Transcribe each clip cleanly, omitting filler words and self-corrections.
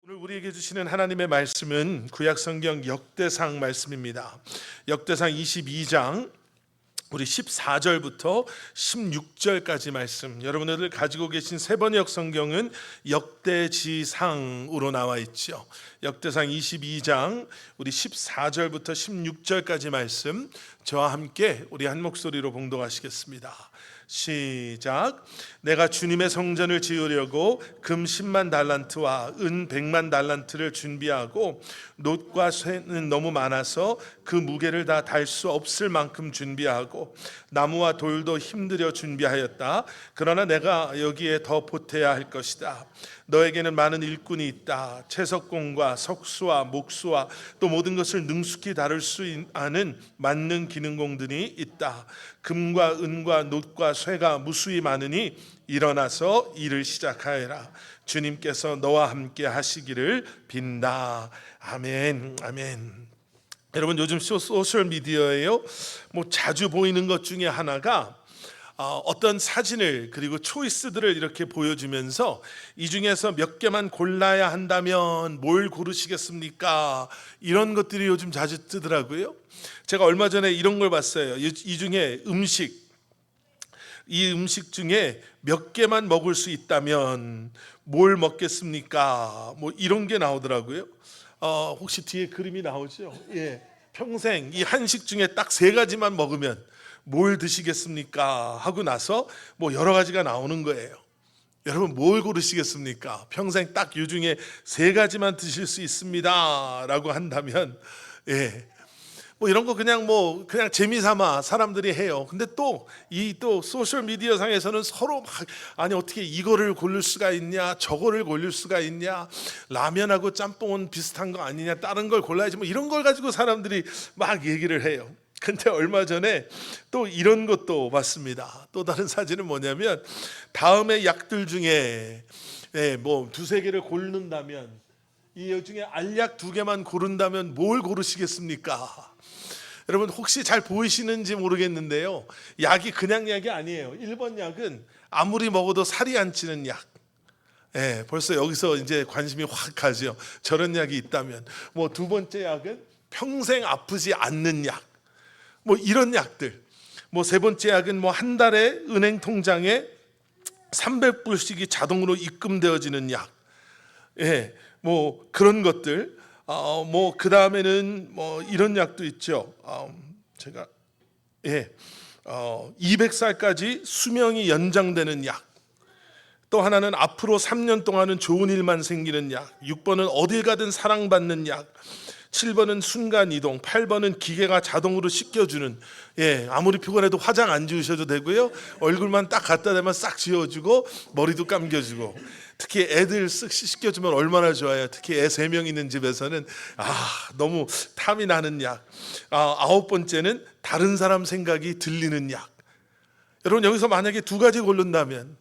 오늘 우리에게 주시는 하나님의 말씀은 구약성경 역대상 말씀입니다. 역대상 22장 우리 14절부터 16절까지 말씀, 여러분들 가지고 계신 세번역 성경은 역대지상으로 나와 있죠. 역대상 22장 우리 14절부터 16절까지 말씀, 저와 함께 우리 한 목소리로 봉독하시겠습니다. 시작. 내가 주님의 성전을 지으려고 금 10만 달란트와 은 100만 달란트를 준비하고 놋과 쇠는 너무 많아서 그 무게를 다 달 수 없을 만큼 준비하고 나무와 돌도 힘들여 준비하였다. 그러나 내가 여기에 더 보태야 할 것이다. 너에게는 많은 일꾼이 있다. 채석공과 석수와 목수와 또 모든 것을 능숙히 다룰 수 아는 만능 기능공들이 있다. 금과 은과 놋과 쇠가 무수히 많으니 일어나서 일을 시작하여라. 주님께서 너와 함께 하시기를 빈다. 아멘. 아멘. 여러분, 요즘 소셜 미디어에요, 자주 보이는 것 중에 하나가 어떤 사진을 그리고 초이스들을 이렇게 보여주면서 이 중에서 몇 개만 골라야 한다면 뭘 고르시겠습니까? 이런 것들이 요즘 자주 뜨더라고요. 제가 얼마 전에 이런 걸 봤어요. 이 중에 이 음식 중에 몇 개만 먹을 수 있다면 뭘 먹겠습니까? 이런 게 나오더라고요. 혹시 뒤에 그림이 나오죠? 예. 평생 이 한식 중에 딱 3가지만 먹으면 뭘 드시겠습니까? 하고 나서 여러 가지가 나오는 거예요. 여러분, 뭘 고르시겠습니까? 평생 딱 이 중에 3가지만 드실 수 있습니다 라고 한다면, 예, 이런 거 그냥 재미삼아 사람들이 해요. 근데 또 소셜 미디어 상에서는 서로 아니 어떻게 이거를 고를 수가 있냐, 저거를 고를 수가 있냐, 라면하고 짬뽕은 비슷한 거 아니냐, 다른 걸 골라야지, 이런 걸 가지고 사람들이 막 얘기를 해요. 근데 얼마 전에 또 이런 것도 봤습니다. 또 다른 사진은 뭐냐면, 다음의 약들 중에 2-3개를 고른다면, 이 중에 알약 2개만 고른다면 뭘 고르시겠습니까? 여러분, 혹시 잘 보이시는지 모르겠는데요, 약이 그냥 약이 아니에요. 1번 약은 아무리 먹어도 살이 안 찌는 약. 벌써 여기서 이제 관심이 확 가죠. 저런 약이 있다면. 2번째 약은 평생 아프지 않는 약. 이런 약들. 3번째 약은 한 달에 은행 통장에 300불씩이 자동으로 입금되어지는 약. 그런 것들. 그 다음에는 이런 약도 있죠. 200살까지 수명이 연장되는 약. 또 하나는 앞으로 3년 동안은 좋은 일만 생기는 약. 6번은 어딜 가든 사랑받는 약. 7번은 순간이동. 8번은 기계가 자동으로 씻겨주는, 아무리 피곤해도 화장 안 지우셔도 되고요, 얼굴만 딱 갖다 대면 싹 지워주고 머리도 감겨주고, 특히 애들 쓱 씻겨주면 얼마나 좋아요. 특히 애 3명 있는 집에서는 너무 탐이 나는 약. 9번째는 다른 사람 생각이 들리는 약. 여러분, 여기서 만약에 2가지 고른다면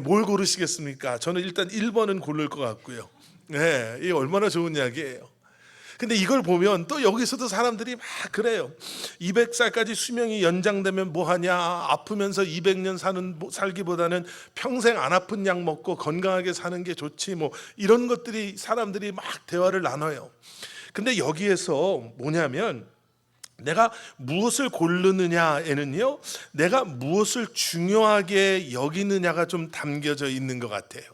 뭘 고르시겠습니까? 저는 일단 1번은 고를 것 같고요. 이게 얼마나 좋은 약이에요. 근데 이걸 보면 또 여기서도 사람들이 막 그래요. 200살까지 수명이 연장되면 뭐하냐, 아프면서 200년 살기보다는 평생 안 아픈 약 먹고 건강하게 사는 게 좋지, 이런 것들이 사람들이 막 대화를 나눠요. 근데 여기에서 뭐냐면, 내가 무엇을 고르느냐에는요, 내가 무엇을 중요하게 여기느냐가 좀 담겨져 있는 것 같아요.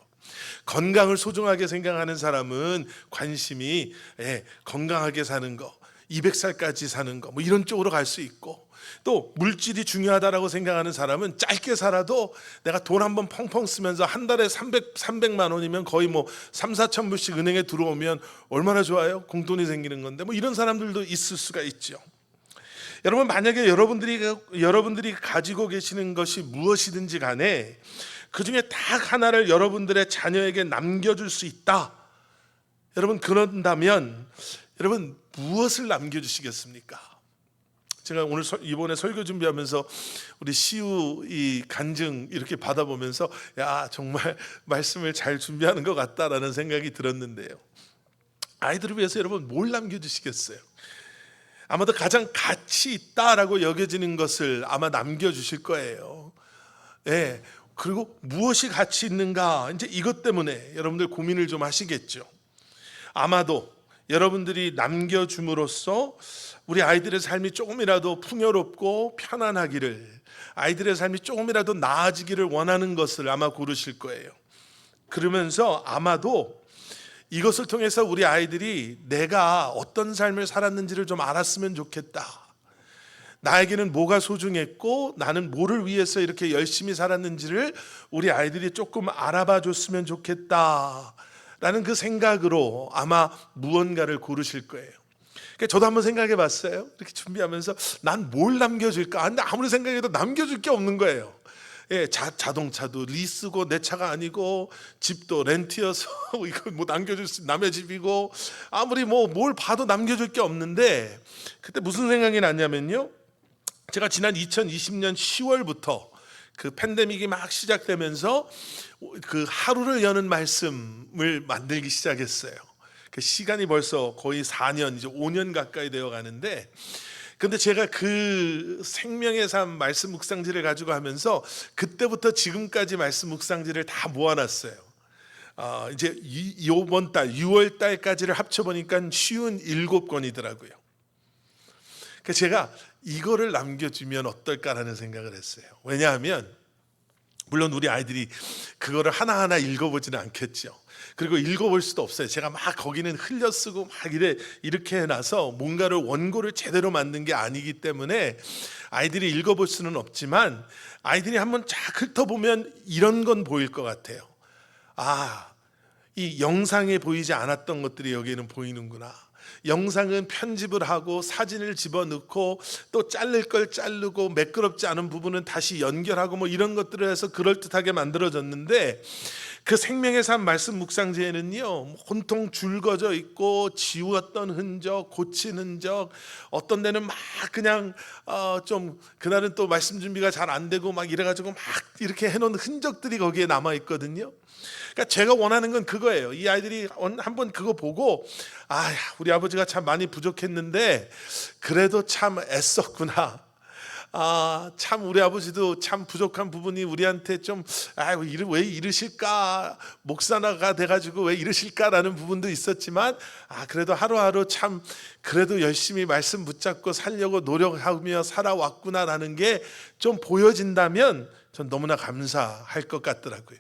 건강을 소중하게 생각하는 사람은 관심이 건강하게 사는 거, 200살까지 사는 거, 이런 쪽으로 갈 수 있고, 또 물질이 중요하다라고 생각하는 사람은 짧게 살아도 내가 돈 한번 펑펑 쓰면서 한 달에 300만 원이면 거의 3-4천 불씩 은행에 들어오면 얼마나 좋아요? 공돈이 생기는 건데, 이런 사람들도 있을 수가 있죠. 여러분, 만약에 여러분들이 가지고 계시는 것이 무엇이든지 간에 그 중에 딱 하나를 여러분들의 자녀에게 남겨줄 수 있다. 여러분, 그런다면 여러분 무엇을 남겨주시겠습니까? 제가 이번에 설교 준비하면서 우리 시우 이 간증 이렇게 받아보면서 정말 말씀을 잘 준비하는 것 같다라는 생각이 들었는데요. 아이들을 위해서 여러분 뭘 남겨주시겠어요? 아마도 가장 가치 있다라고 여겨지는 것을 아마 남겨주실 거예요. 그리고 무엇이 가치 있는가, 이제 이것 때문에 여러분들 고민을 좀 하시겠죠. 아마도 여러분들이 남겨줌으로써 우리 아이들의 삶이 조금이라도 풍요롭고 편안하기를, 아이들의 삶이 조금이라도 나아지기를 원하는 것을 아마 고르실 거예요. 그러면서 아마도 이것을 통해서 우리 아이들이 내가 어떤 삶을 살았는지를 좀 알았으면 좋겠다, 나에게는 뭐가 소중했고 나는 뭐를 위해서 이렇게 열심히 살았는지를 우리 아이들이 조금 알아봐 줬으면 좋겠다 라는 그 생각으로 아마 무언가를 고르실 거예요. 저도 한번 생각해 봤어요. 이렇게 준비하면서 난 뭘 남겨줄까? 근데 아무리 생각해도 남겨줄 게 없는 거예요. 예, 자동차도 리스고 내 차가 아니고, 집도 렌트여서 이거 뭐 남겨줄 수 남의 집이고, 아무리 뭘 봐도 남겨줄 게 없는데, 그때 무슨 생각이 났냐면요, 제가 지난 2020년 10월부터 그 팬데믹이 막 시작되면서 그 하루를 여는 말씀을 만들기 시작했어요. 그 시간이 벌써 거의 4년, 이제 5년 가까이 되어 가는데, 근데 제가 그 생명의 삶 말씀 묵상지를 가지고 하면서 그때부터 지금까지 말씀 묵상지를 다 모아놨어요. 이제 이번 달 6월 달까지를 합쳐보니까 57권이더라고요. 그러니까 제가 이거를 남겨주면 어떨까라는 생각을 했어요. 왜냐하면 물론 우리 아이들이 그거를 하나하나 읽어보지는 않겠죠. 그리고 읽어볼 수도 없어요. 제가 막 거기는 흘려쓰고 막 이렇게 해놔서 뭔가를 원고를 제대로 만든 게 아니기 때문에 아이들이 읽어볼 수는 없지만, 아이들이 한번 쫙 훑어보면 이런 건 보일 것 같아요. 이 영상에 보이지 않았던 것들이 여기에는 보이는구나. 영상은 편집을 하고 사진을 집어넣고 또 자를 걸 자르고 매끄럽지 않은 부분은 다시 연결하고 이런 것들을 해서 그럴듯하게 만들어졌는데, 그 생명의 삶 말씀 묵상지에는요, 온통 줄거져 있고 지웠던 흔적, 고친 흔적, 어떤 데는 막 그냥 좀 그날은 또 말씀 준비가 잘 안 되고 막 이래가지고 막 이렇게 해놓은 흔적들이 거기에 남아 있거든요. 그러니까 제가 원하는 건 그거예요. 이 아이들이 한번 그거 보고, 우리 아버지가 참 많이 부족했는데 그래도 참 애썼구나. 참 우리 아버지도 참 부족한 부분이 우리한테 좀 왜 이러실까, 목사나가 돼가지고 왜 이러실까라는 부분도 있었지만, 그래도 하루하루 참 그래도 열심히 말씀 붙잡고 살려고 노력하며 살아왔구나라는 게 좀 보여진다면 전 너무나 감사할 것 같더라고요.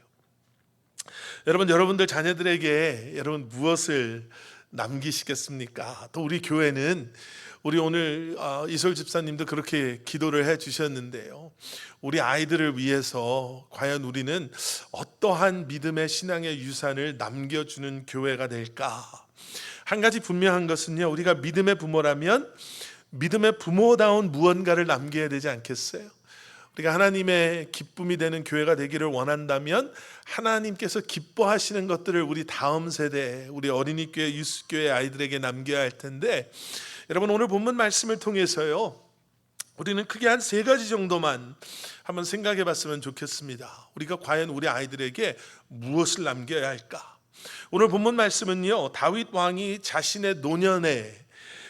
여러분들 자녀들에게 여러분 무엇을 남기시겠습니까? 또 우리 교회는, 우리 오늘 이솔 집사님도 그렇게 기도를 해 주셨는데요, 우리 아이들을 위해서 과연 우리는 어떠한 믿음의 신앙의 유산을 남겨주는 교회가 될까? 한 가지 분명한 것은요, 우리가 믿음의 부모라면 믿음의 부모다운 무언가를 남겨야 되지 않겠어요? 우리가 하나님의 기쁨이 되는 교회가 되기를 원한다면 하나님께서 기뻐하시는 것들을 우리 다음 세대, 우리 어린이교회, 유스교회 아이들에게 남겨야 할 텐데, 여러분 오늘 본문 말씀을 통해서요, 우리는 크게 한 3가지 정도만 한번 생각해 봤으면 좋겠습니다. 우리가 과연 우리 아이들에게 무엇을 남겨야 할까? 오늘 본문 말씀은요, 다윗 왕이 자신의 노년에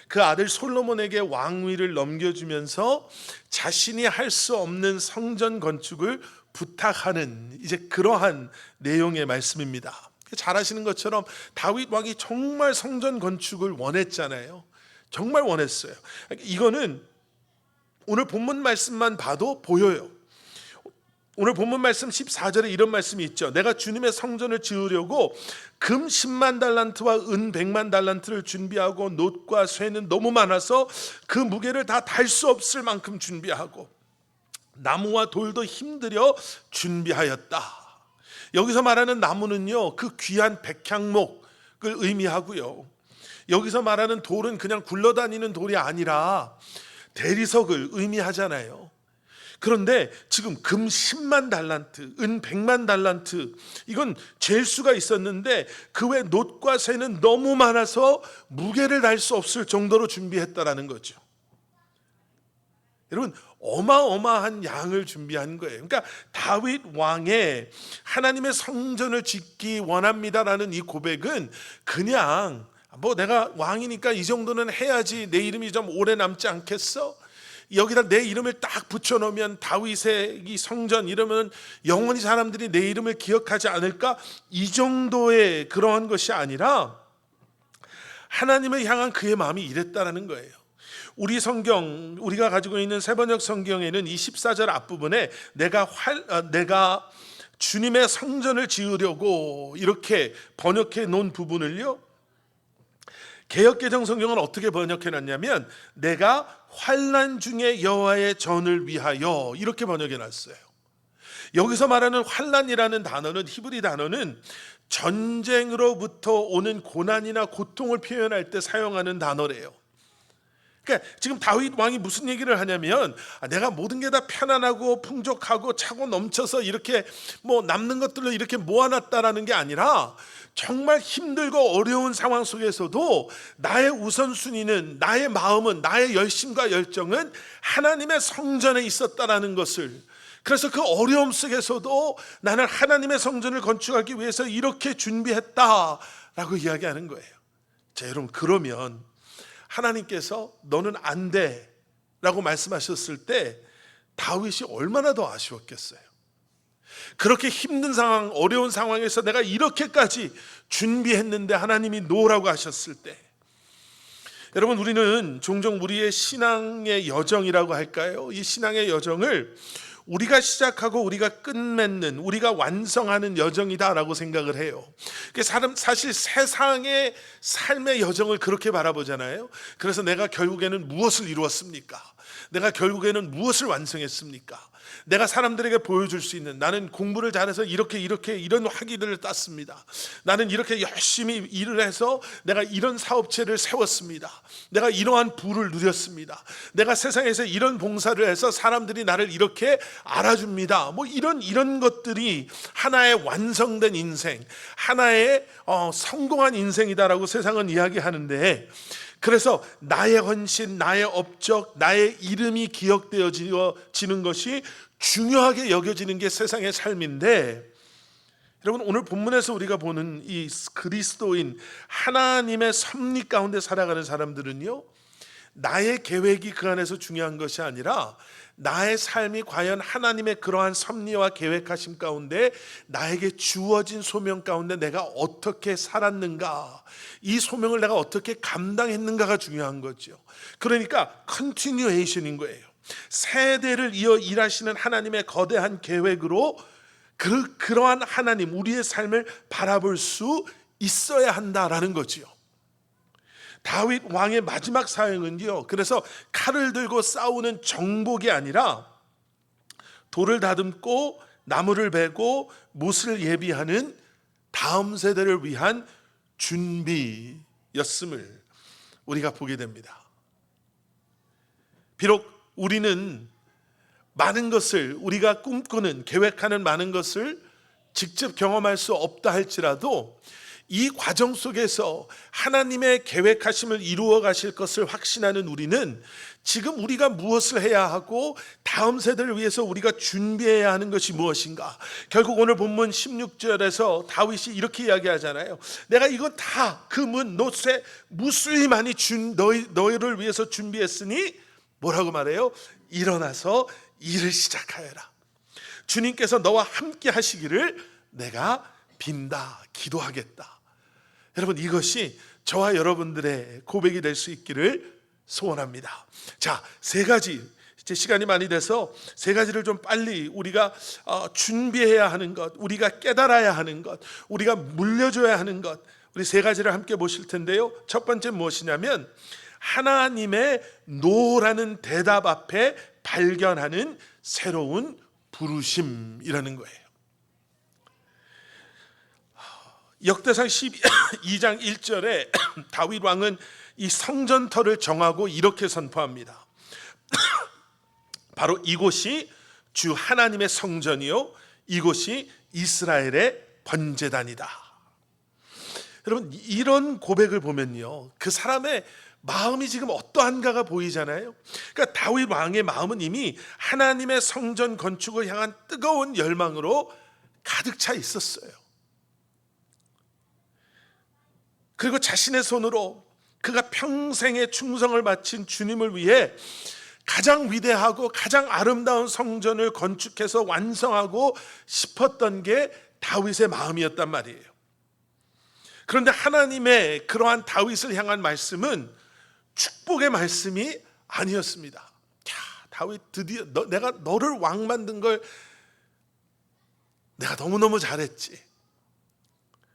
그 아들 솔로몬에게 왕위를 넘겨주면서 자신이 할 수 없는 성전 건축을 부탁하는 이제 그러한 내용의 말씀입니다. 잘 아시는 것처럼 다윗 왕이 정말 성전 건축을 원했잖아요. 정말 원했어요. 이거는 오늘 본문 말씀만 봐도 보여요. 오늘 본문 말씀 14절에 이런 말씀이 있죠. 내가 주님의 성전을 지으려고 금 10만 달란트와 은 100만 달란트를 준비하고 놋과 쇠는 너무 많아서 그 무게를 다 달 수 없을 만큼 준비하고 나무와 돌도 힘들여 준비하였다. 여기서 말하는 나무는요, 그 귀한 백향목을 의미하고요, 여기서 말하는 돌은 그냥 굴러다니는 돌이 아니라 대리석을 의미하잖아요. 그런데 지금 금 10만 달란트, 은 100만 달란트, 이건 잴 수가 있었는데 그 외 놋과 쇠는 너무 많아서 무게를 달 수 없을 정도로 준비했다라는 거죠. 여러분, 어마어마한 양을 준비한 거예요. 그러니까 다윗 왕의 하나님의 성전을 짓기 원합니다라는 이 고백은 그냥 내가 왕이니까 이 정도는 해야지 내 이름이 좀 오래 남지 않겠어? 여기다 내 이름을 딱 붙여놓으면 다윗의 이 성전 이러면 영원히 사람들이 내 이름을 기억하지 않을까? 이 정도의 그러한 것이 아니라 하나님을 향한 그의 마음이 이랬다라는 거예요. 우리 성경, 우리가 가지고 있는 새번역 성경에는 이 14절 앞부분에 내가 주님의 성전을 지으려고 이렇게 번역해 놓은 부분을요, 개역개정 성경은 어떻게 번역해 놨냐면 내가 환난 중에 여호와의 전을 위하여 이렇게 번역해 놨어요. 여기서 말하는 환난이라는 단어는, 히브리 단어는 전쟁으로부터 오는 고난이나 고통을 표현할 때 사용하는 단어래요. 그러니까 지금 다윗 왕이 무슨 얘기를 하냐면, 내가 모든 게 다 편안하고 풍족하고 차고 넘쳐서 이렇게 뭐 남는 것들로 이렇게 모아놨다라는 게 아니라 정말 힘들고 어려운 상황 속에서도 나의 우선순위는, 나의 마음은, 나의 열심과 열정은 하나님의 성전에 있었다라는 것을, 그래서 그 어려움 속에서도 나는 하나님의 성전을 건축하기 위해서 이렇게 준비했다라고 이야기하는 거예요. 자, 여러분, 그러면 하나님께서 너는 안 돼 라고 말씀하셨을 때 다윗이 얼마나 더 아쉬웠겠어요. 그렇게 힘든 상황, 어려운 상황에서 내가 이렇게까지 준비했는데 하나님이 노라고 하셨을 때, 여러분, 우리는 종종 우리의 신앙의 여정이라고 할까요? 이 신앙의 여정을 우리가 시작하고 우리가 끝맺는, 우리가 완성하는 여정이다라고 생각을 해요. 사실 세상의 삶의 여정을 그렇게 바라보잖아요. 그래서 내가 결국에는 무엇을 이루었습니까? 내가 결국에는 무엇을 완성했습니까? 내가 사람들에게 보여줄 수 있는, 나는 공부를 잘해서 이런 학위를 땄습니다. 나는 이렇게 열심히 일을 해서 내가 이런 사업체를 세웠습니다. 내가 이러한 부를 누렸습니다. 내가 세상에서 이런 봉사를 해서 사람들이 나를 이렇게 알아줍니다. 뭐 이런 것들이 하나의 완성된 인생, 하나의 성공한 인생이다라고 세상은 이야기하는데, 그래서 나의 헌신, 나의 업적, 나의 이름이 기억되어지는 것이 중요하게 여겨지는 게 세상의 삶인데, 여러분, 오늘 본문에서 우리가 보는 이 그리스도인, 하나님의 섭리 가운데 살아가는 사람들은요, 나의 계획이 그 안에서 중요한 것이 아니라 나의 삶이 과연 하나님의 그러한 섭리와 계획하심 가운데 나에게 주어진 소명 가운데 내가 어떻게 살았는가, 이 소명을 내가 어떻게 감당했는가가 중요한 거죠. 그러니까 컨티뉴에이션인 거예요. 세대를 이어 일하시는 하나님의 거대한 계획으로 그러한 하나님, 우리의 삶을 바라볼 수 있어야 한다라는 거지요. 다윗 왕의 마지막 사역은요, 그래서 칼을 들고 싸우는 정복이 아니라 돌을 다듬고 나무를 베고 못을 예비하는 다음 세대를 위한 준비였음을 우리가 보게 됩니다. 비록 우리는 많은 것을, 우리가 꿈꾸는, 계획하는 많은 것을 직접 경험할 수 없다 할지라도 이 과정 속에서 하나님의 계획하심을 이루어 가실 것을 확신하는 우리는 지금 우리가 무엇을 해야 하고 다음 세대를 위해서 우리가 준비해야 하는 것이 무엇인가. 결국 오늘 본문 16절에서 다윗이 이렇게 이야기하잖아요. 내가 이거 다 그 문 노새 무수히 많이 너희를 위해서 준비했으니 뭐라고 말해요? 일어나서 일을 시작하여라. 주님께서 너와 함께 하시기를 내가 빈다, 기도하겠다. 여러분, 이것이 저와 여러분들의 고백이 될 수 있기를 소원합니다. 자, 세 가지, 이제 시간이 많이 돼서 세 가지를 좀 빨리 우리가 준비해야 하는 것, 우리가 깨달아야 하는 것, 우리가 물려줘야 하는 것, 우리 세 가지를 함께 보실 텐데요. 첫 번째 무엇이냐면 하나님의 노라는 대답 앞에 발견하는 새로운 부르심이라는 거예요. 역대상 12장 1절에 다윗 왕은 이 성전터를 정하고 이렇게 선포합니다. 바로 이곳이 주 하나님의 성전이요, 이곳이 이스라엘의 번제단이다. 여러분, 이런 고백을 보면요, 그 사람의 마음이 지금 어떠한가가 보이잖아요. 그러니까 다윗 왕의 마음은 이미 하나님의 성전 건축을 향한 뜨거운 열망으로 가득 차 있었어요. 그리고 자신의 손으로 그가 평생의 충성을 바친 주님을 위해 가장 위대하고 가장 아름다운 성전을 건축해서 완성하고 싶었던 게 다윗의 마음이었단 말이에요. 그런데 하나님의 그러한 다윗을 향한 말씀은 축복의 말씀이 아니었습니다. 야, 다윗 드디어 내가 너를 왕 만든 걸 내가 너무너무 잘했지.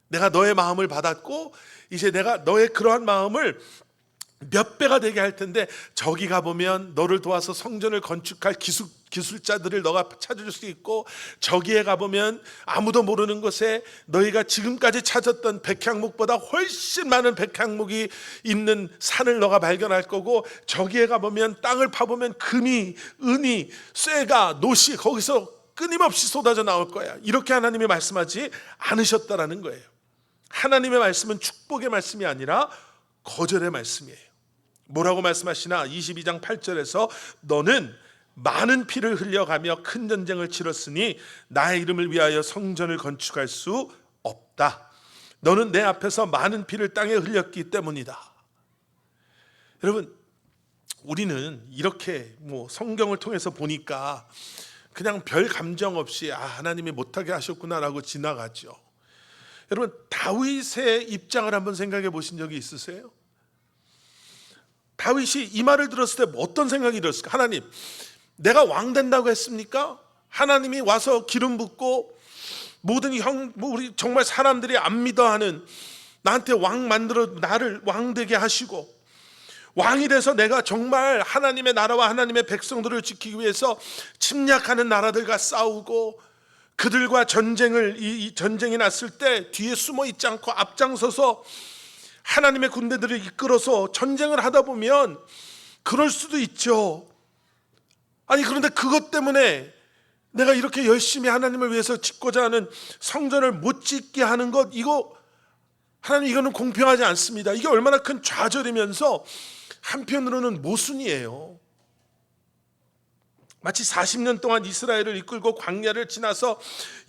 내가 너의 마음을 받았고 이제 내가 너의 그러한 마음을 몇 배가 되게 할 텐데 저기 가보면 너를 도와서 성전을 건축할 기술자들을 너가 찾을 수 있고, 저기에 가보면 아무도 모르는 곳에 너희가 지금까지 찾았던 백향목보다 훨씬 많은 백향목이 있는 산을 너가 발견할 거고, 저기에 가보면 땅을 파보면 금이, 은이, 쇠가, 노시 거기서 끊임없이 쏟아져 나올 거야. 이렇게 하나님이 말씀하지 않으셨다라는 거예요. 하나님의 말씀은 축복의 말씀이 아니라 거절의 말씀이에요. 뭐라고 말씀하시나? 22장 8절에서 너는 많은 피를 흘려가며 큰 전쟁을 치렀으니 나의 이름을 위하여 성전을 건축할 수 없다. 너는 내 앞에서 많은 피를 땅에 흘렸기 때문이다. 여러분, 우리는 이렇게 성경을 통해서 보니까 그냥 별 감정 없이 하나님이 못하게 하셨구나라고 지나가죠. 여러분, 다윗의 입장을 한번 생각해 보신 적이 있으세요? 다윗이 이 말을 들었을 때 어떤 생각이 들었을까? 하나님, 내가 왕 된다고 했습니까? 하나님이 와서 기름 붓고 모든 우리 정말 사람들이 안 믿어하는 나한테 왕 만들어 나를 왕 되게 하시고, 왕이 돼서 내가 정말 하나님의 나라와 하나님의 백성들을 지키기 위해서 침략하는 나라들과 싸우고, 그들과 이 전쟁이 났을 때 뒤에 숨어 있지 않고 앞장서서 하나님의 군대들을 이끌어서 전쟁을 하다 보면 그럴 수도 있죠. 아니, 그런데 그것 때문에 내가 이렇게 열심히 하나님을 위해서 짓고자 하는 성전을 못 짓게 하는 것, 하나님, 이거는 공평하지 않습니다. 이게 얼마나 큰 좌절이면서 한편으로는 모순이에요. 마치 40년 동안 이스라엘을 이끌고 광야를 지나서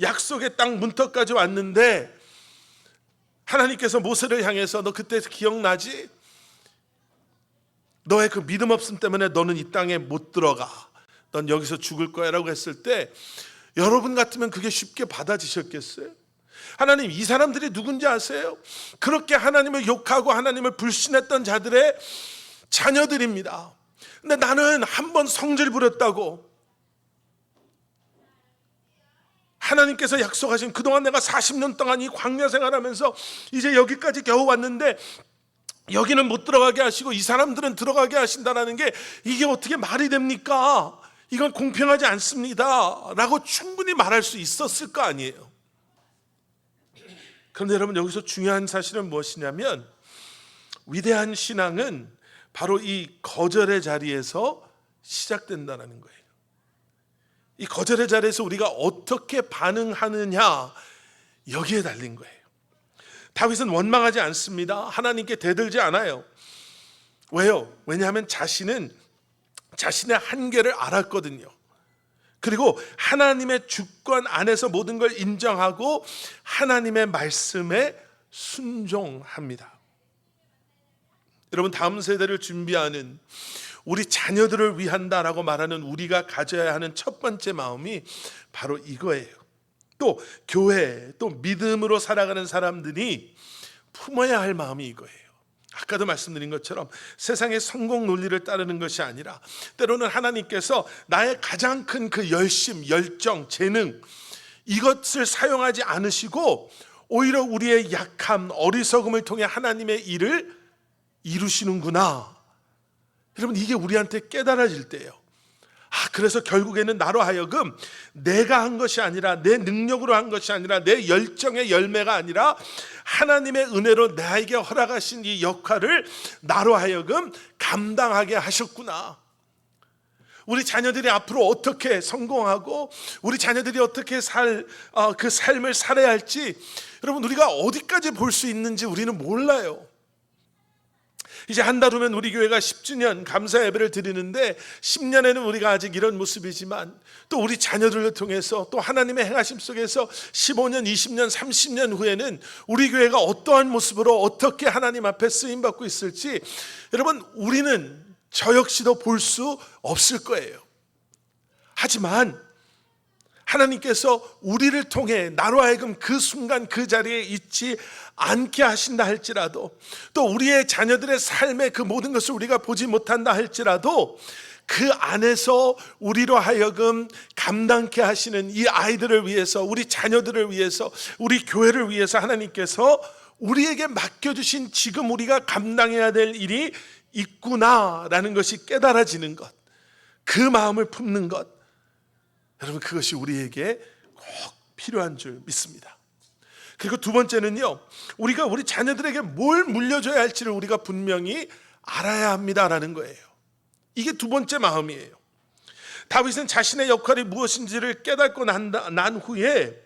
약속의 땅 문턱까지 왔는데 하나님께서 모세를 향해서 너 그때 기억나지? 너의 그 믿음 없음 때문에 너는 이 땅에 못 들어가. 넌 여기서 죽을 거야 라고 했을 때 여러분 같으면 그게 쉽게 받아지셨겠어요? 하나님, 이 사람들이 누군지 아세요? 그렇게 하나님을 욕하고 하나님을 불신했던 자들의 자녀들입니다. 근데 나는 한 번 성질 부렸다고 하나님께서 약속하신 그동안 내가 40년 동안 이 광야 생활하면서 이제 여기까지 겨우 왔는데 여기는 못 들어가게 하시고 이 사람들은 들어가게 하신다는 게 이게 어떻게 말이 됩니까? 이건 공평하지 않습니다 라고 충분히 말할 수 있었을 거 아니에요. 그런데 여러분, 여기서 중요한 사실은 무엇이냐면 위대한 신앙은 바로 이 거절의 자리에서 시작된다는 거예요. 이 거절의 자리에서 우리가 어떻게 반응하느냐, 여기에 달린 거예요. 다윗은 원망하지 않습니다. 하나님께 대들지 않아요. 왜요? 왜냐하면 자신은 자신의 한계를 알았거든요. 그리고 하나님의 주권 안에서 모든 걸 인정하고 하나님의 말씀에 순종합니다. 여러분, 다음 세대를 준비하는, 우리 자녀들을 위한다라고 말하는 우리가 가져야 하는 첫 번째 마음이 바로 이거예요. 또 교회, 또 믿음으로 살아가는 사람들이 품어야 할 마음이 이거예요. 아까도 말씀드린 것처럼 세상의 성공 논리를 따르는 것이 아니라 때로는 하나님께서 나의 가장 큰 그 열심, 열정, 재능, 이것을 사용하지 않으시고 오히려 우리의 약함, 어리석음을 통해 하나님의 일을 이루시는구나. 여러분, 이게 우리한테 깨달아질 때예요. 그래서 결국에는 나로 하여금 내가 한 것이 아니라, 내 능력으로 한 것이 아니라, 내 열정의 열매가 아니라 하나님의 은혜로 나에게 허락하신 이 역할을 나로 하여금 감당하게 하셨구나. 우리 자녀들이 앞으로 어떻게 성공하고 우리 자녀들이 어떻게 그 삶을 살아야 할지, 여러분, 우리가 어디까지 볼 수 있는지 우리는 몰라요. 이제 한 달 후면 우리 교회가 10주년 감사 예배를 드리는데 10년에는 우리가 아직 이런 모습이지만 또 우리 자녀들을 통해서 또 하나님의 행하심 속에서 15년, 20년, 30년 후에는 우리 교회가 어떠한 모습으로 어떻게 하나님 앞에 쓰임받고 있을지, 여러분, 우리는 저 역시도 볼 수 없을 거예요. 하지만 하나님께서 우리를 통해 나로 하여금 그 순간 그 자리에 있지 않게 하신다 할지라도, 또 우리의 자녀들의 삶의 그 모든 것을 우리가 보지 못한다 할지라도 그 안에서 우리로 하여금 감당케 하시는 이 아이들을 위해서, 우리 자녀들을 위해서, 우리 교회를 위해서 하나님께서 우리에게 맡겨주신 지금 우리가 감당해야 될 일이 있구나라는 것이 깨달아지는 것, 그 마음을 품는 것, 여러분 그것이 우리에게 꼭 필요한 줄 믿습니다. 그리고 두 번째는요, 우리가 우리 자녀들에게 뭘 물려줘야 할지를 우리가 분명히 알아야 합니다라는 거예요. 이게 두 번째 마음이에요. 다윗은 자신의 역할이 무엇인지를 깨닫고 난 후에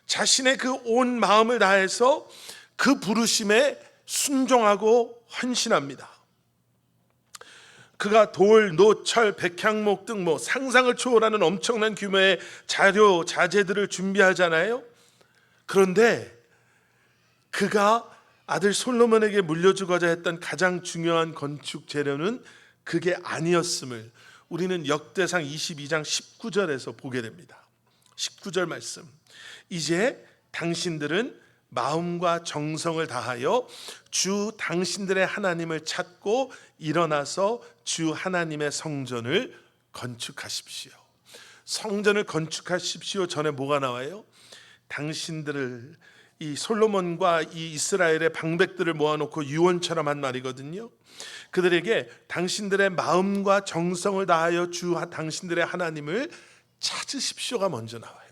자신의 그 온 마음을 다해서 그 부르심에 순종하고 헌신합니다. 그가 돌, 노, 철, 백향목 등 상상을 초월하는 엄청난 규모의 자료, 자재들을 준비하잖아요. 그런데 그가 아들 솔로몬에게 물려주고자 했던 가장 중요한 건축 재료는 그게 아니었음을 우리는 역대상 22장 19절에서 보게 됩니다. 19절 말씀, 이제 당신들은 마음과 정성을 다하여 주 당신들의 하나님을 찾고 일어나서 주 하나님의 성전을 건축하십시오. 성전을 건축하십시오 전에 뭐가 나와요? 당신들을, 이 솔로몬과 이 이스라엘의 방백들을 모아놓고 유언처럼 한 말이거든요. 그들에게 당신들의 마음과 정성을 다하여 주 당신들의 하나님을 찾으십시오가 먼저 나와요.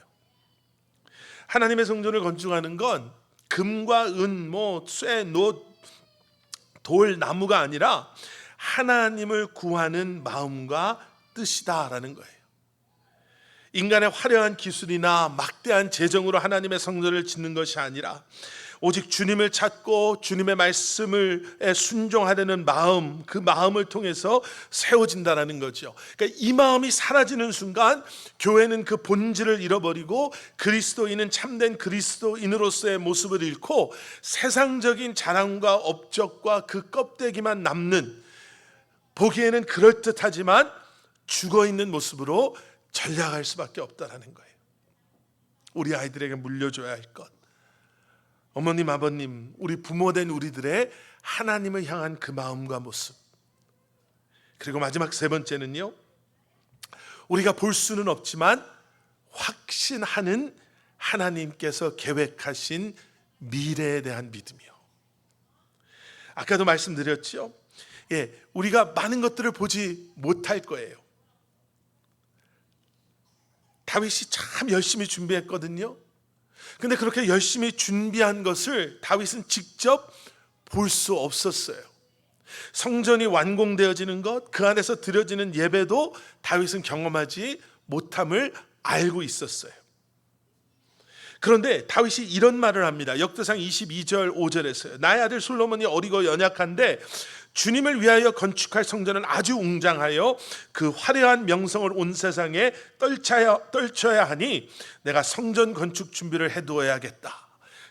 하나님의 성전을 건축하는 건 금과 은, 쇠, 노, 돌, 나무가 아니라 하나님을 구하는 마음과 뜻이다라는 거예요. 인간의 화려한 기술이나 막대한 재정으로 하나님의 성전을 짓는 것이 아니라 오직 주님을 찾고 주님의 말씀을 순종하려는 마음, 그 마음을 통해서 세워진다는 거죠. 그러니까 이 마음이 사라지는 순간 교회는 그 본질을 잃어버리고 그리스도인은 참된 그리스도인으로서의 모습을 잃고 세상적인 자랑과 업적과 그 껍데기만 남는, 보기에는 그럴듯하지만 죽어있는 모습으로 전락할 수밖에 없다는 거예요. 우리 아이들에게 물려줘야 할 것, 어머님, 아버님, 우리 부모된 우리들의 하나님을 향한 그 마음과 모습. 그리고 마지막 세 번째는요, 우리가 볼 수는 없지만 확신하는 하나님께서 계획하신 미래에 대한 믿음이요. 아까도 말씀드렸죠. 우리가 많은 것들을 보지 못할 거예요. 다윗이 참 열심히 준비했거든요. 근데 그렇게 열심히 준비한 것을 다윗은 직접 볼 수 없었어요. 성전이 완공되어지는 것, 그 안에서 드려지는 예배도 다윗은 경험하지 못함을 알고 있었어요. 그런데 다윗이 이런 말을 합니다. 역대상 22절 5절에서요. 나의 아들 솔로몬이 어리고 연약한데 주님을 위하여 건축할 성전은 아주 웅장하여 그 화려한 명성을 온 세상에 떨쳐야 하니 내가 성전 건축 준비를 해두어야겠다.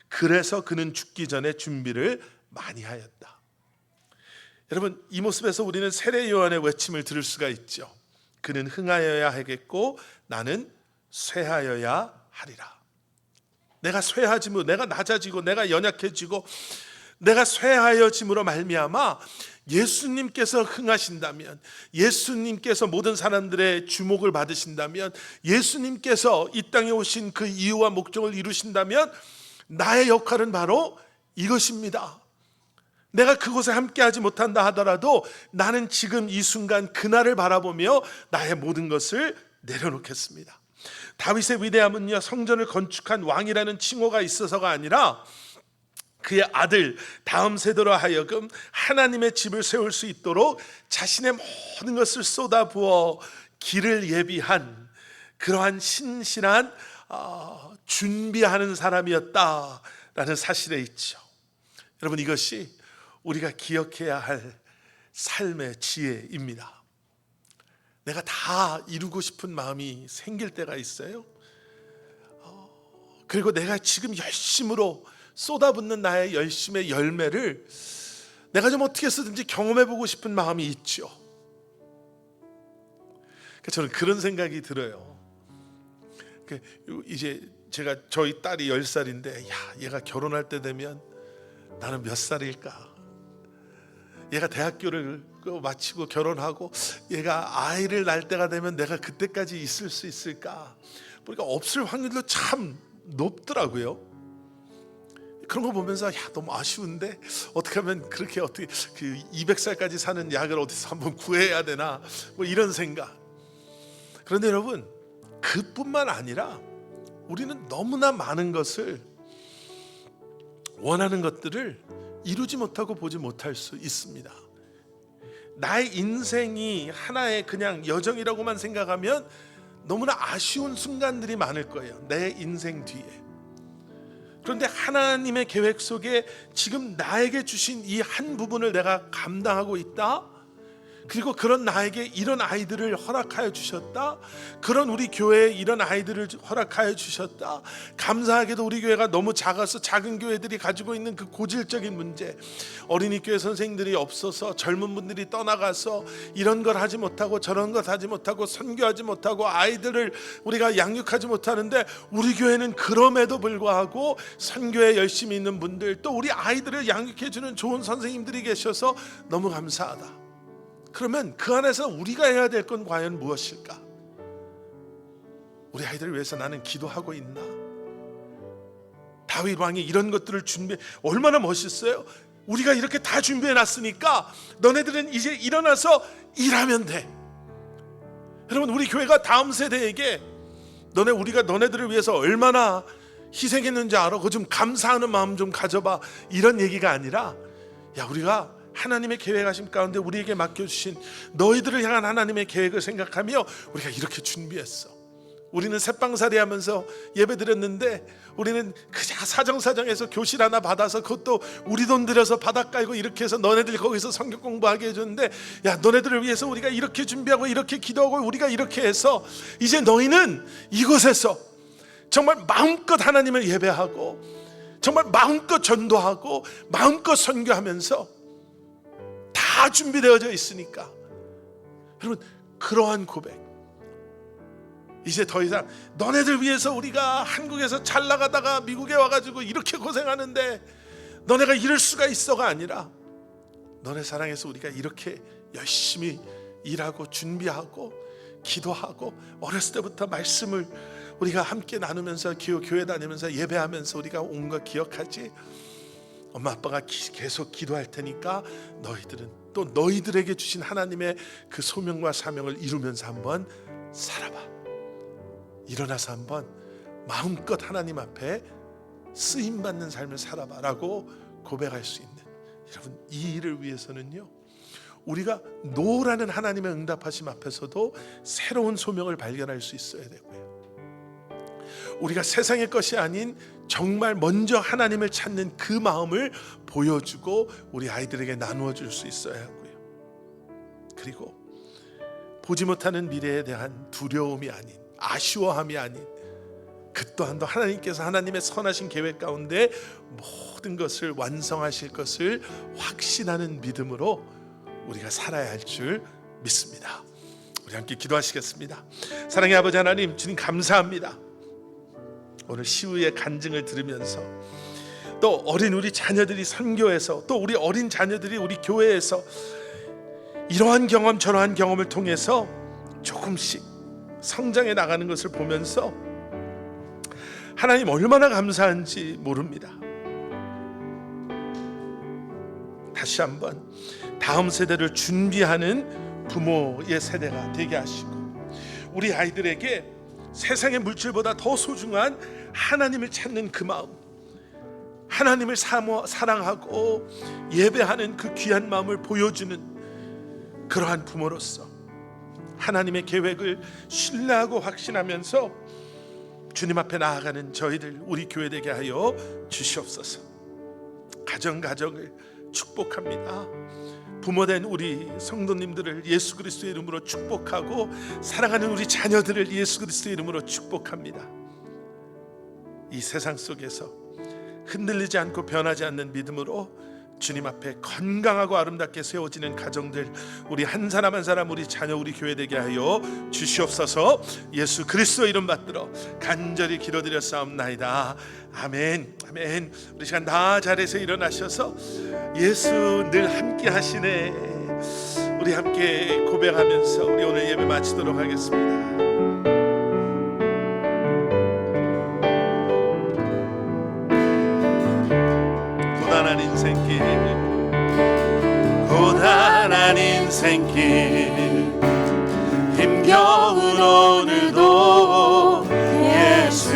그래서 그는 죽기 전에 준비를 많이 하였다. 여러분, 이 모습에서 우리는 세례 요한의 외침을 들을 수가 있죠. 그는 흥하여야 하겠고 나는 쇠하여야 하리라. 내가 쇠하짐으로, 내가 낮아지고 내가 연약해지고 내가 쇠하여짐으로 말미암아 예수님께서 흥하신다면, 예수님께서 모든 사람들의 주목을 받으신다면, 예수님께서 이 땅에 오신 그 이유와 목적을 이루신다면 나의 역할은 바로 이것입니다. 내가 그곳에 함께하지 못한다 하더라도 나는 지금 이 순간 그날을 바라보며 나의 모든 것을 내려놓겠습니다. 다윗의 위대함은요, 성전을 건축한 왕이라는 칭호가 있어서가 아니라 그의 아들 다음 세대로 하여금 하나님의 집을 세울 수 있도록 자신의 모든 것을 쏟아부어 길을 예비한 그러한 신실한 준비하는 사람이었다라는 사실에 있죠. 여러분, 이것이 우리가 기억해야 할 삶의 지혜입니다. 내가 다 이루고 싶은 마음이 생길 때가 있어요. 그리고 내가 지금 열심으로 쏟아붓는 나의 열심의 열매를 내가 좀 어떻게 쓰든지 경험해보고 싶은 마음이 있죠. 저는 그런 생각이 들어요. 이제 제가 저희 딸이 10살인데, 야, 얘가 결혼할 때 되면 나는 몇 살일까? 얘가 대학교를 마치고 결혼하고 얘가 아이를 낳을 때가 되면 내가 그때까지 있을 수 있을까? 그러니까 없을 확률도 참 높더라고요. 그런 거 보면서 너무 아쉬운데 어떻게 하면 그렇게 어떻게 200살까지 사는 약을 어디서 한번 구해야 되나, 뭐 이런 생각. 그런데 여러분, 그뿐만 아니라 우리는 너무나 많은 것을, 원하는 것들을 이루지 못하고 보지 못할 수 있습니다. 나의 인생이 하나의 그냥 여정이라고만 생각하면 너무나 아쉬운 순간들이 많을 거예요, 내 인생 뒤에. 그런데 하나님의 계획 속에 지금 나에게 주신 이 한 부분을 내가 감당하고 있다, 그리고 그런 나에게 이런 아이들을 허락하여 주셨다, 그런 우리 교회에 이런 아이들을 허락하여 주셨다. 감사하게도 우리 교회가 너무 작아서 작은 교회들이 가지고 있는 그 고질적인 문제, 어린이 교회 선생님들이 없어서 젊은 분들이 떠나가서 이런 걸 하지 못하고 저런 것 하지 못하고 선교하지 못하고 아이들을 우리가 양육하지 못하는데, 우리 교회는 그럼에도 불구하고 선교에 열심히 있는 분들, 또 우리 아이들을 양육해주는 좋은 선생님들이 계셔서 너무 감사하다. 그러면 그 안에서 우리가 해야 될 건 과연 무엇일까? 우리 아이들을 위해서 나는 기도하고 있나? 다윗 왕이 이런 것들을 얼마나 멋있어요. 우리가 이렇게 다 준비해 놨으니까 너네들은 이제 일어나서 일하면 돼. 여러분, 우리 교회가 다음 세대에게 우리가 너네들을 위해서 얼마나 희생했는지 알아? 그거 좀 감사하는 마음 좀 가져봐, 이런 얘기가 아니라, 우리가 하나님의 계획하심 가운데 우리에게 맡겨주신 너희들을 향한 하나님의 계획을 생각하며 우리가 이렇게 준비했어. 우리는 새빵살이 하면서 예배 드렸는데, 우리는 그냥 사정사정해서 교실 하나 받아서 그것도 우리 돈 들여서 바닥 깔고 이렇게 해서 너네들 거기서 성경 공부하게 해줬는데, 너네들을 위해서 우리가 이렇게 준비하고 이렇게 기도하고 우리가 이렇게 해서 이제 너희는 이곳에서 정말 마음껏 하나님을 예배하고 정말 마음껏 전도하고 마음껏 선교하면서 다 준비되어져 있으니까. 여러분, 그러한 고백, 이제 더 이상 너네들 위해서 우리가 한국에서 잘 나가다가 미국에 와가지고 이렇게 고생하는데 너네가 이럴 수가 있어가 아니라, 너네 사랑해서 우리가 이렇게 열심히 일하고 준비하고 기도하고 어렸을 때부터 말씀을 우리가 함께 나누면서 교회 다니면서 예배하면서 우리가 온 거 기억하지? 엄마 아빠가 계속 기도할 테니까 너희들은 또 너희들에게 주신 하나님의 그 소명과 사명을 이루면서 한번 살아봐. 일어나서 한번 마음껏 하나님 앞에 쓰임받는 삶을 살아봐 라고 고백할 수 있는, 여러분, 이 일을 위해서는요, 우리가 노라는 하나님의 응답하심 앞에서도 새로운 소명을 발견할 수 있어야 되고요, 우리가 세상의 것이 아닌 정말 먼저 하나님을 찾는 그 마음을 보여주고 우리 아이들에게 나누어 줄 수 있어야 하고요, 그리고 보지 못하는 미래에 대한 두려움이 아닌, 아쉬워함이 아닌, 그 또한도 하나님께서 하나님의 선하신 계획 가운데 모든 것을 완성하실 것을 확신하는 믿음으로 우리가 살아야 할 줄 믿습니다. 우리 함께 기도하시겠습니다. 사랑의 아버지 하나님, 주님 감사합니다. 오늘 시우의 간증을 들으면서 또 어린 우리 자녀들이 선교에서, 또 우리 어린 자녀들이 우리 교회에서 이러한 경험 저러한 경험을 통해서 조금씩 성장해 나가는 것을 보면서 하나님 얼마나 감사한지 모릅니다. 다시 한번 다음 세대를 준비하는 부모의 세대가 되게 하시고, 우리 아이들에게 세상의 물질보다 더 소중한 하나님을 찾는 그 마음, 하나님을 사랑하고 예배하는 그 귀한 마음을 보여주는 그러한 부모로서 하나님의 계획을 신뢰하고 확신하면서 주님 앞에 나아가는 저희들, 우리 교회 되게 하여 주시옵소서. 가정을 축복합니다. 부모된 우리 성도님들을 예수 그리스도의 이름으로 축복하고, 사랑하는 우리 자녀들을 예수 그리스도의 이름으로 축복합니다. 이 세상 속에서 흔들리지 않고 변하지 않는 믿음으로 주님 앞에 건강하고 아름답게 세워지는 가정들, 우리 한 사람 한 사람, 우리 자녀, 우리 교회 되게 하여 주시옵소서. 예수 그리스도 이름 받들어 간절히 기도드렸사옵나이다. 아멘. 아멘. 우리 시간 다 자리에서 일어나셔서 예수 늘 함께 하시네, 우리 함께 고백하면서 우리 오늘 예배 마치도록 하겠습니다. 고단한 인생길, 고단한 인생길, 힘겨운 오늘도 예수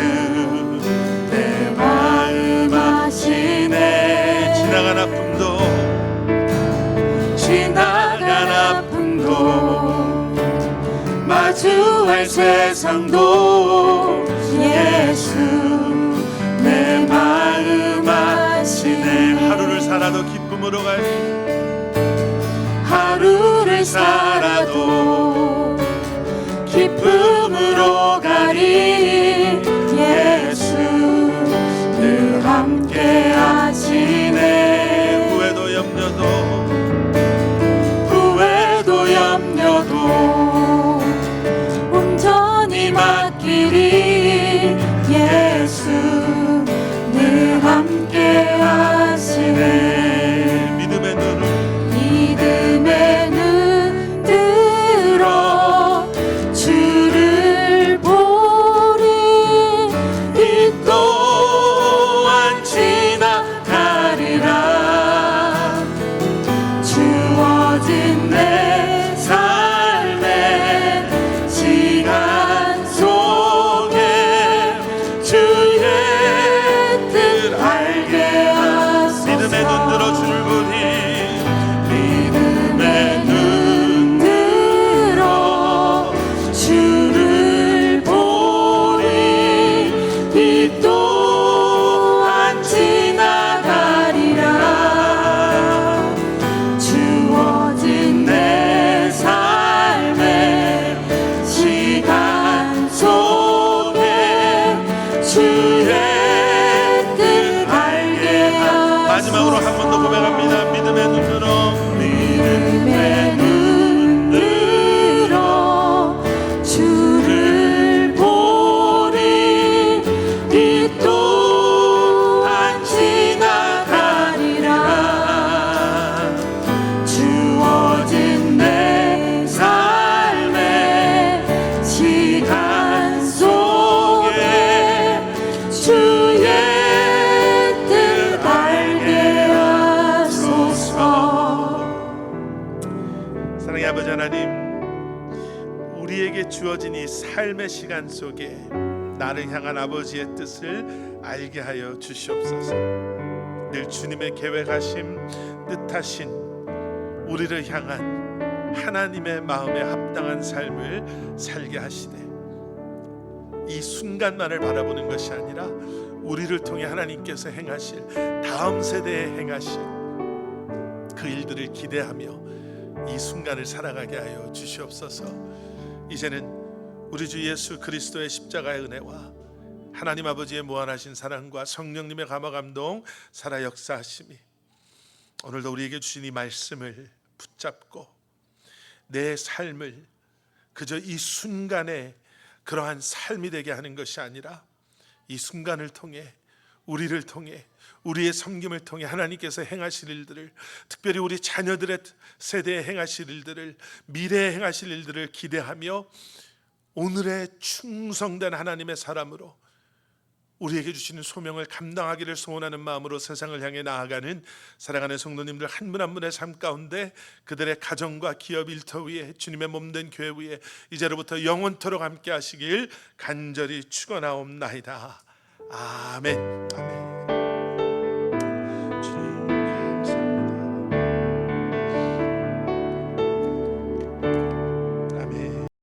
내 마음 아시네. 지나간 아픔도 마주할 세상도 예수 내 마음 아시네. 하루를 살아도 기쁨으로 가리, 하루를 살아도 기쁨으로 가리. 예수 늘 함께 하시네. 후회도 염려도 온전히 맡기리. 예수 늘 함께 하시네. 믿음의 눈 들어 주를 보리. 이 또한 지나가리라. 주어진 내 삶의 시간 속에 주의 뜻 알게 하소서. 믿음의 눈 들어 주를 보리. 믿음의 눈 들어 주를 보리. 이 또한 지나가리라. 주어진 내 삶의 시간 속에 주의 뜻 알게 하소서. 마지막으로 한 번 더 고백합니다. 믿음의 눈 들어 주를 보리. 이 또한 지나가리라. 주어진 내 삶의 시간 속에 주의 뜻 알게 하소서. 사랑의 아버지 하나님, 우리에게 주어진 이 삶의 시간 속에 나를 향한 아버지의 뜻을 알게 하여 주시옵소서. 늘 주님의 계획하심, 뜻하신 우리를 향한 하나님의 마음에 합당한 삶을 살게 하시되, 이 순간만을 바라보는 것이 아니라 우리를 통해 하나님께서 행하실, 다음 세대에 행하실 그 일들을 기대하며 이 순간을 살아가게 하여 주시옵소서. 이제는 우리 주 예수 그리스도의 십자가의 은혜와 하나님 아버지의 무한하신 사랑과 성령님의 감화 감동 살아 역사하심이 오늘도 우리에게 주신 이 말씀을 붙잡고 내 삶을 그저 이 순간에 그러한 삶이 되게 하는 것이 아니라 이 순간을 통해, 우리를 통해, 우리의 섬김을 통해 하나님께서 행하실 일들을, 특별히 우리 자녀들의 세대에 행하실 일들을, 미래에 행하실 일들을 기대하며 오늘의 충성된 하나님의 사람으로 우리에게 주시는 소명을 감당하기를 소원하는 마음으로 세상을 향해 나아가는 사랑하는 성도님들 한 분 한 분의 삶 가운데, 그들의 가정과 기업, 일터 위에, 주님의 몸된 교회 위에 이제로부터 영원토록 함께 하시길 간절히 축원하옵나이다. 아멘. 아멘.